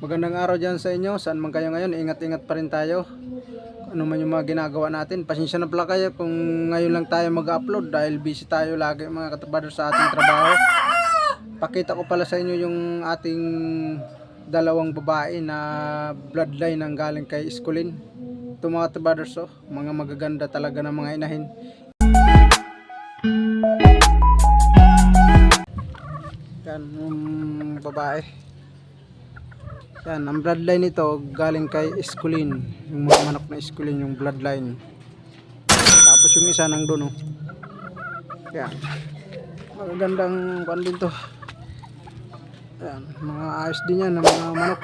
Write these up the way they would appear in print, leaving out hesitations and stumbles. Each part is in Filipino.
Magandang araw dyan sa inyo, saan man kayo ngayon, ingat-ingat pa rin tayo. Ano man yung mga ginagawa natin, pasensya na pala kayo kung ngayon lang tayo mag-upload dahil busy tayo lagi mga katabado sa ating trabaho. Pakita ko pala sa inyo yung ating dalawang babae na bloodline ng galing kay Esculin. Ito mga katabaders, mga magaganda talaga ng mga inahin. Yan, babae. Yan, ang bloodline nito galing kay Esculin. Yung mga manok na Esculin, yung bloodline. Tapos yung isa nang doon, yan. Magagandang pan din to. Yan, mga ayos din yan, ng mga manok.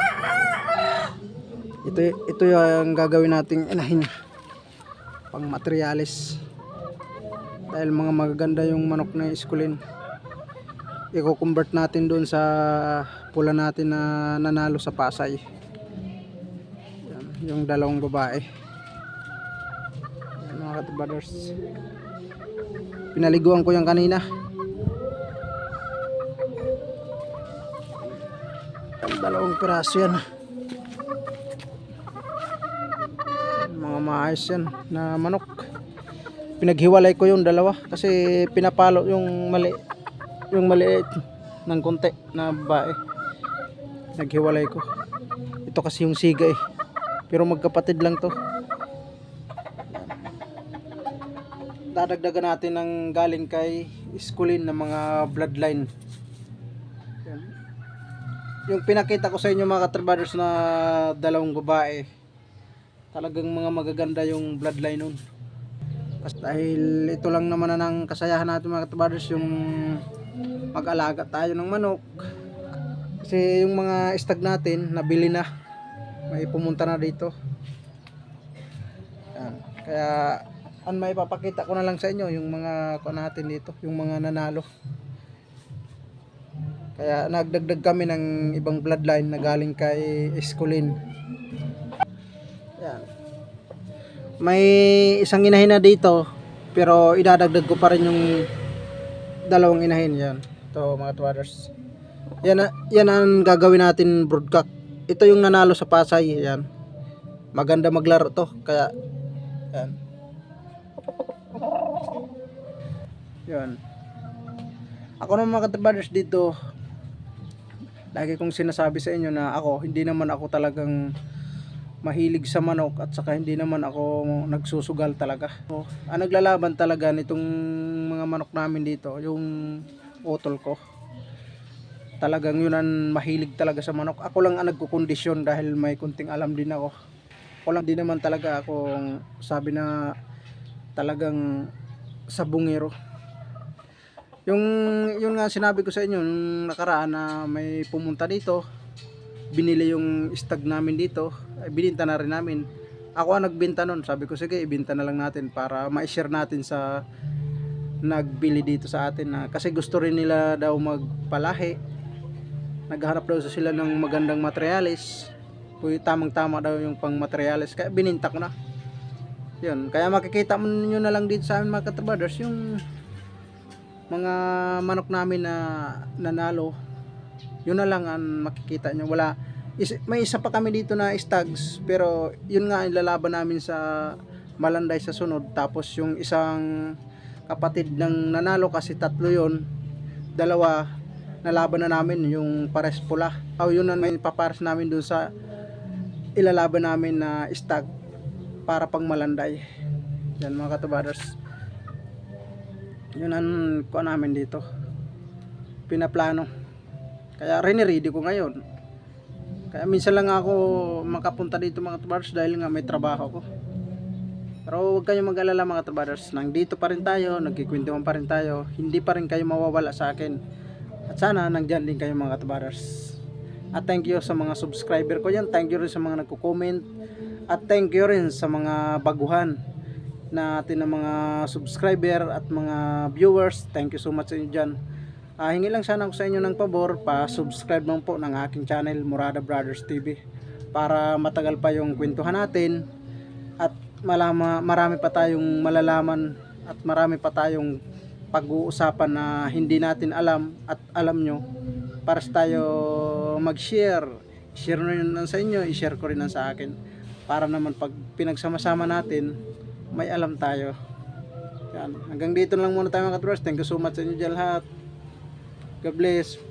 Ito yung gagawin nating inahin. Pang materialis. Dahil mga magaganda yung manok na Esculin. I-convert natin doon sa pula natin na nanalo sa Pasay. Yan, yung dalawang babae. Yan, mga katibaders. Pinaliguan ko yung kanina. Yan, dalawang piraso yan. Mga maayos yan na manok. Pinaghiwalay ko yung dalawa kasi pinapalo yung maliit ng konti na babae. Naghiwalay ko. Ito kasi yung siga pero magkapatid lang to. Dadagdagan natin ng galing kay Esculin na mga bloodline. Yan. Yung pinakita ko sa inyo mga katrabaders na dalawang babae, talagang mga magaganda yung bloodline nun. Kasi dahil ito lang naman na ng kasayahan natin mga katrabaders, yung mag-alaga tayo ng manok. Kasi yung mga stag natin nabili na, may pumunta na dito. Yan. Kaya may papakita ko na lang sa inyo yung mga kuha natin dito, yung mga nanalo. Kaya nagdagdag kami ng ibang bloodline na galing kay Esculin. Yan. May isang inahin na dito, pero idadagdag ko pa rin yung dalawang inahin. Yan. Ito mga twaders. Yan ang gagawin natin broodcock. Ito yung nanalo sa Pasay. Yan. Maganda maglaro to. Kaya yan. Yan. Ako naman mga twaders dito, lagi kong sinasabi sa inyo na hindi naman ako talagang mahilig sa manok at saka hindi naman ako nagsusugal talaga. Ang naglalaban talaga nitong mga manok namin dito, yung utol ko. Talagang yun ang mahilig talaga sa manok. Ako lang ang nagkukondisyon dahil may kunting alam din ako. Ako lang din naman talaga akong sabi na talagang sabungero. Yung nga sinabi ko sa inyo nung nakaraan na may pumunta dito, binili yung stag namin dito, bininta na rin namin. Ako ang nagbenta nun. Sabi ko sige, ibenta na lang natin para ma-share natin sa nagbili dito sa atin na kasi gusto rin nila daw magpalahi. Naghahanap daw sila ng magandang materialis. Tamang-tama daw yung pang materialis. Kaya bininta ko na. Yun, kaya makikita mo niyo na lang dito sa amin mga katabaders yung mga manok namin na nanalo. Yun na lang ang makikita nyo. May isa pa kami dito na stags, pero yun nga ilalaban namin sa Malanday sa sunod. Tapos yung isang kapatid ng nanalo, kasi tatlo yun, dalawa nalaban na namin, yung pares pula. Yun na may papares namin dun sa ilalaban namin na stag para pang Malanday. Yan mga katubaders, yun ang kuha namin dito, pinaplano. Kaya ready ko ngayon. Kaya minsan lang ako makapunta dito mga tubaders dahil nga may trabaho ko. Pero huwag kayong mag-alala mga tubaders. Nandito pa rin tayo, nagkikwentuhan pa rin tayo. Hindi pa rin kayo mawawala sa akin. At sana nandyan din kayo mga tubaders. At thank you sa mga subscriber ko yan. Thank you rin sa mga nagko-comment. At thank you rin sa mga baguhan natin na mga subscriber at mga viewers. Thank you so much sa inyo dyan. Hingi lang sana ako sa inyo ng pabor, pa-subscribe lang po ng aking channel, Morada Brothers TV, para matagal pa yung kwentuhan natin at marami pa tayong malalaman at marami pa tayong pag-uusapan na hindi natin alam at alam nyo, para tayo mag-share, share nyo yun sa inyo, i-share ko rin ang sa akin. Para naman pag pinagsama-sama natin, may alam tayo. Yan. Hanggang dito lang muna tayo mga ka-troopers. Thank you so much sa inyo dyan lahat. God bless.